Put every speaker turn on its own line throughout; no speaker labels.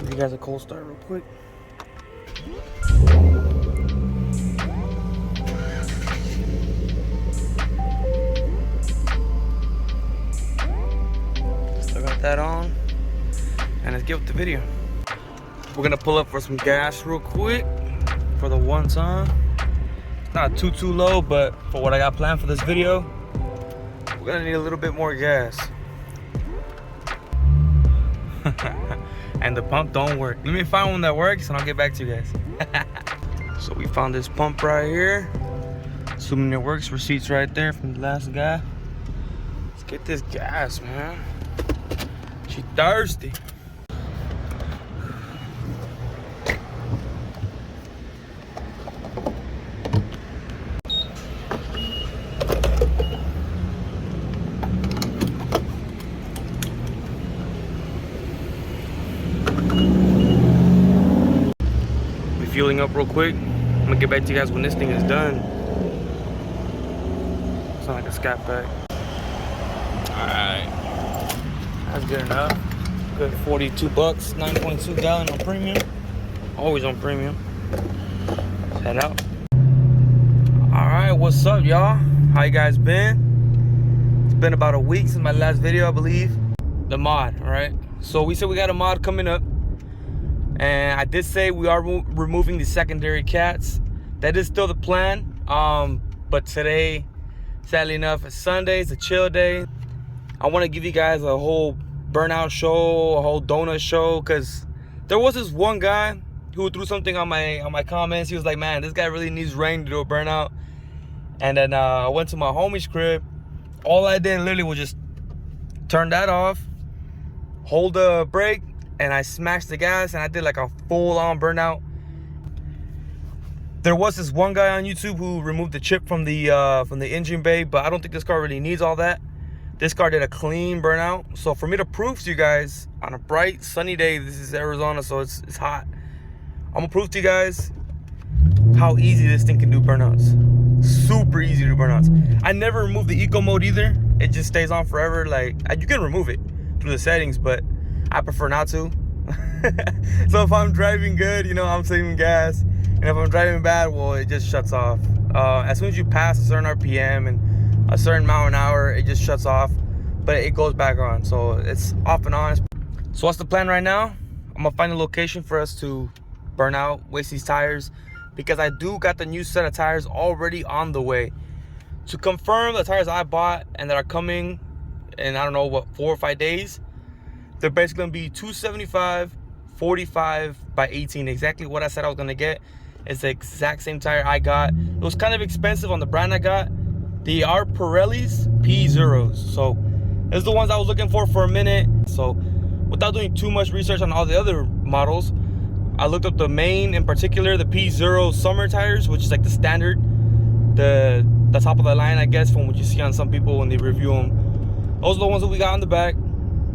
Give you guys a cold start real quick. Still got that on. And let's get with the video. We're gonna pull up for some gas real quick for the one time. It's not too low, but for what I got planned for this video, we're gonna need a little bit more gas. And the pump don't work. Let me find one that works and I'll get back to you guys. So we found this pump right here. Assuming it works, receipts right there from the last guy. Let's get this gas, man. She thirsty. Fueling up real quick. I'm gonna get back to you guys when this thing is done. It's not like a scat pack. Alright. That's good enough. Good 42 bucks, 9.2 gallon on premium. Always on premium. Let's head out. Alright, what's up, y'all? How you guys been? It's been about a week since my last video, I believe. The mod, alright? So we said we got a mod coming up. And I did say we are removing the secondary cats. That is still the plan. But today, sadly enough, it's Sunday. It's a chill day. I want to give you guys a whole burnout show, a whole donut show, because there was this one guy who threw something on my comments. He was like, "Man, this guy really needs rain to do a burnout." And then I went to my homie's crib. All I did literally was just turn that off, hold the brake, and I smashed the gas, and I did like a full-on burnout. There was this one guy on YouTube who removed the chip from the engine bay, but I don't think this car really needs all that. This car did a clean burnout. So for me to prove to you guys on a bright, sunny day, this is Arizona, so it's hot. I'm gonna prove to you guys how easy this thing can do burnouts. Super easy to do burnouts. I never removed the eco mode either. It just stays on forever. Like, you can remove it through the settings, but I prefer not to. So if I'm driving good, you know, I'm saving gas. And if I'm driving bad, well, it just shuts off. As soon as you pass a certain RPM and a certain mile an hour, it just shuts off. But it goes back on. So it's off and on. So what's the plan right now? I'm gonna find a location for us to burn out, waste these tires, because I do got the new set of tires already on the way. To confirm the tires I bought and that are coming in, I don't know, what, 4 or 5 days, they're basically gonna be 275, 45 by 18. Exactly what I said I was gonna get. It's the exact same tire I got. It was kind of expensive on the brand I got. They are Pirelli's P0s. So this is the ones I was looking for a minute. So without doing too much research on all the other models, I looked up the main, in particular, the P0 summer tires, which is like the standard, the top of the line, I guess, from what you see on some people when they review them. Those are the ones that we got on the back.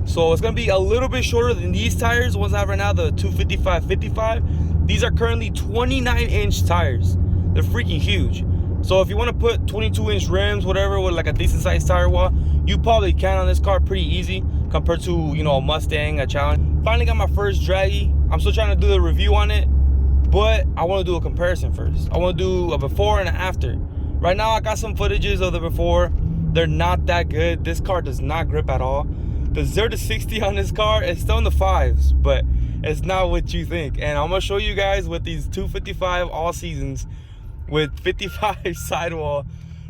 So it's gonna be a little bit shorter than these tires, the ones I have right now, the 255/55. These are currently 29-inch tires. They're freaking huge. So if you want to put 22-inch rims, whatever, with like a decent sized tire wall, you probably can on this car pretty easy compared to, you know, a Mustang, a Challenge. Finally got my first draggy. I'm still trying to do the review on it, but I want to do a comparison first. I want to do a before and an after. Right now I got some footages of the before. They're not that good. This car does not grip at all. The 0 to 60 on this car is still in the 5s, but it's not what you think. And I'm gonna show you guys what these 255 all seasons with 55 sidewall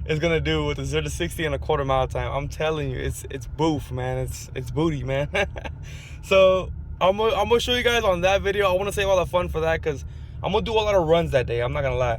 is gonna do with the 0 to 60 in a quarter mile time. I'm telling you, it's boof, man. It's booty, man. So I'm gonna show you guys on that video. I want to save all the fun for that because I'm gonna do a lot of runs that day. I'm not gonna lie.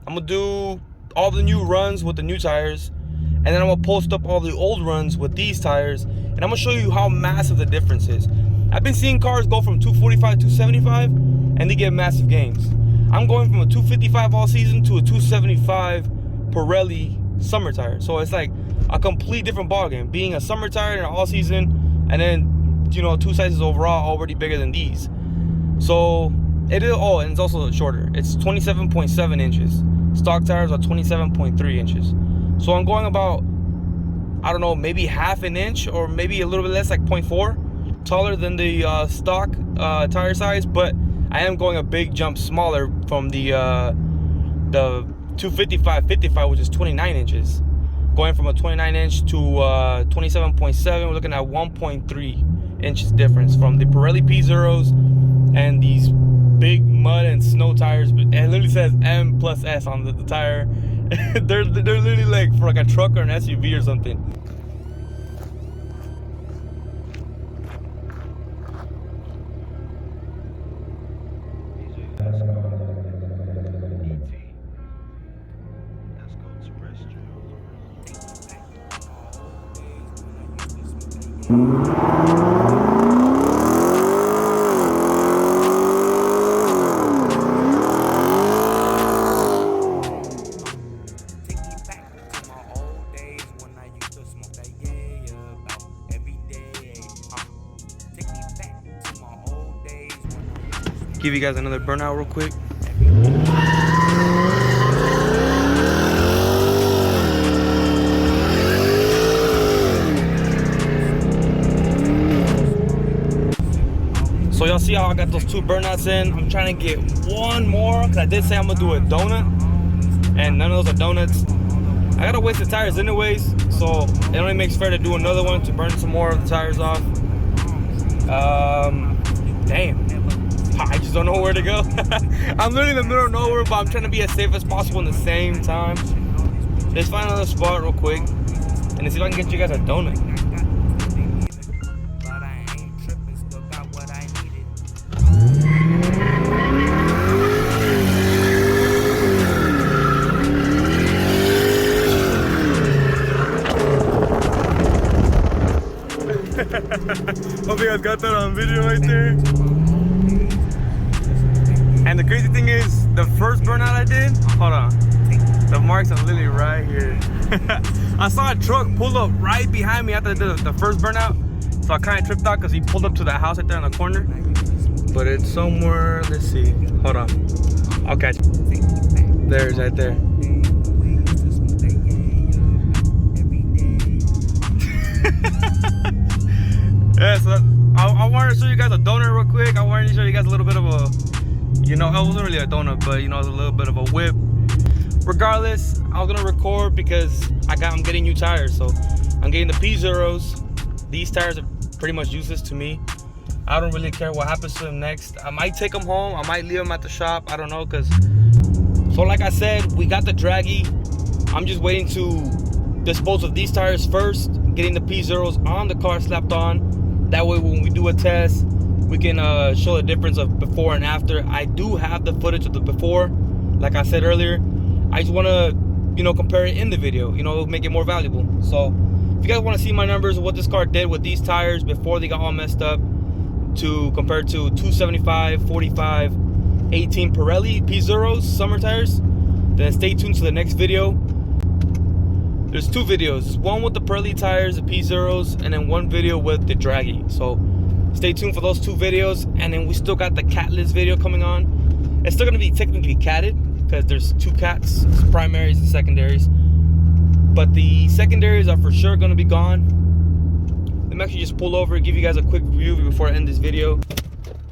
I'm gonna do all the new runs with the new tires, and then I'm gonna post up all the old runs with these tires, and I'm gonna show you how massive the difference is. I've been seeing cars go from 245 to 275 and they get massive gains. I'm going from a 255 all season to a 275 Pirelli summer tire. So it's like a complete different ballgame, being a summer tire and an all season, and then, you know, 2 sizes overall, already bigger than these. So it is, oh, and it's also shorter. It's 27.7 inches. Stock tires are 27.3 inches. So I'm going about, I don't know, maybe half an inch or maybe a little bit less, like 0.4. taller than the stock tire size, but I am going a big jump smaller from the 255/55, which is 29 inches. Going from a 29 inch to 27.7, we're looking at 1.3 inches difference from the Pirelli P0s and these big mud and snow tires. It literally says M+S on the tire. they're literally like for like a truck or an SUV or something. Give you guys another burnout real quick. So y'all see how I got those 2 burnouts in? I'm trying to get one more because I did say I'm gonna do a donut, and none of those are donuts. I gotta waste the tires anyways, so it only makes fair to do another one to burn some more of the tires off. Damn. I just don't know where to go. I'm literally in the middle of nowhere, but I'm trying to be as safe as possible in the same time. Let's find another spot real quick and see if I can get you guys a donut. Hope you guys got that on video right there. And the crazy thing is, the first burnout I did, hold on, the marks are literally right here. I saw a truck pull up right behind me after I did the first burnout, so I kind of tripped out because he pulled up to that house right there in the corner. But it's somewhere, let's see, hold on, I'll catch it. There's right there. Yeah, so I wanted to show you guys a donut real quick. I wanted to show you guys a little bit of a, you know, it wasn't really a donut, but you know, it was a little bit of a whip. Regardless, I was gonna record because I'm getting new tires. So I'm getting the P0s. These tires are pretty much useless to me. I don't really care what happens to them next. I might take them home, I might leave them at the shop, I don't know, because so like I said, we got the draggy. I'm just waiting to dispose of these tires first, getting the P0s on the car slapped on. That way when we do a test, we can show the difference of before and after. I do have the footage of the before, like I said earlier. I just want to, you know, compare it in the video, you know, make it more valuable. So if you guys want to see my numbers of what this car did with these tires before they got all messed up to compare to 275, 45, 18 Pirelli P0s summer tires, then stay tuned to the next video. There's 2 videos, one with the Pirelli tires, the P0s, and then one video with the draggy. So stay tuned for those 2 videos, and then we still got the catless video coming on. It's still gonna be technically catted because there's 2 cats, primaries and secondaries. But the secondaries are for sure gonna be gone. Let me actually just pull over and give you guys a quick review before I end this video.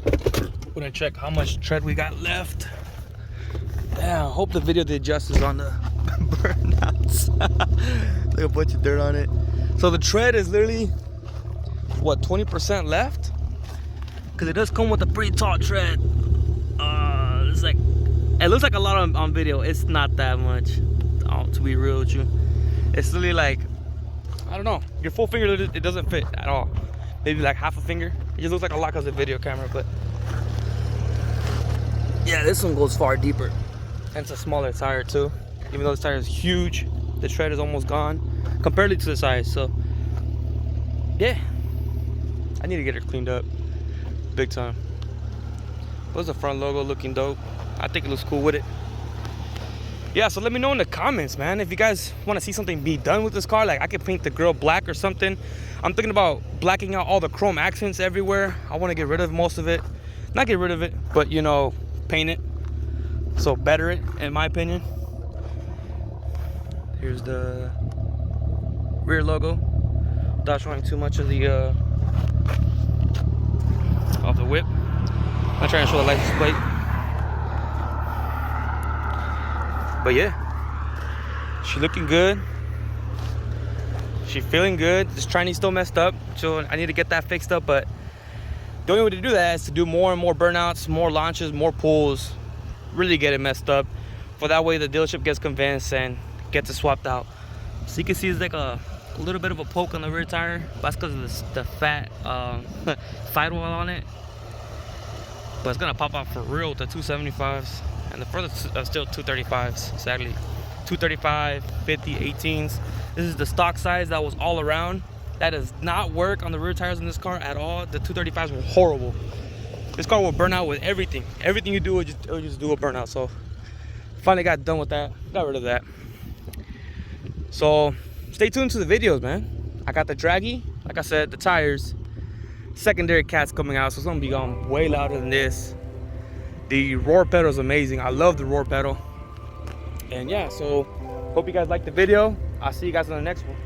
We're gonna check how much tread we got left. Damn, I hope the video did justice on the burnouts. Like a bunch of dirt on it. So the tread is literally, what, 20% left? Because it does come with a pretty tall tread. It's like, it looks like a lot on video. It's not that much, to be real with you. It's literally like, I don't know, your full finger, it doesn't fit at all. Maybe like half a finger. It just looks like a lot because of the video camera, but yeah, this one goes far deeper. And it's a smaller tire too. Even though this tire is huge, the tread is almost gone comparatively to the size. So yeah, I need to get it cleaned up big time. What's the front logo looking dope? I think it looks cool with it. Yeah, so let me know in the comments, man, if you guys want to see something be done with this car. Like I could paint the grill black or something. I'm thinking about blacking out all the chrome accents everywhere. I want to get rid of most of it. Not get rid of it, but you know, paint it. So better it, in my opinion. Here's the rear logo. Without showing too much of the the whip. I'm not trying to show the license plate. But yeah, she looking good. She feeling good. This tranny's still messed up, so I need to get that fixed up. But the only way to do that is to do more and more burnouts, more launches, more pulls, really get it messed up. For that way the dealership gets convinced and gets it swapped out. So you can see it's like a little bit of a poke on the rear tire. That's because of the fat sidewall on it. But it's gonna pop out for real with the 275s. And the front are still 235s, sadly. 235, 50, 18s. This is the stock size that was all around. That does not work on the rear tires in this car at all. The 235s were horrible. This car will burn out with everything. Everything you do, it will just do a burnout. So finally got done with that. Got rid of that. So stay tuned to the videos, man. I got the draggy, like I said, the tires. Secondary cats coming out, so it's gonna be going way louder than this. The roar pedal is amazing. I love the roar pedal. And yeah, so hope you guys liked the video. I'll see you guys on the next one.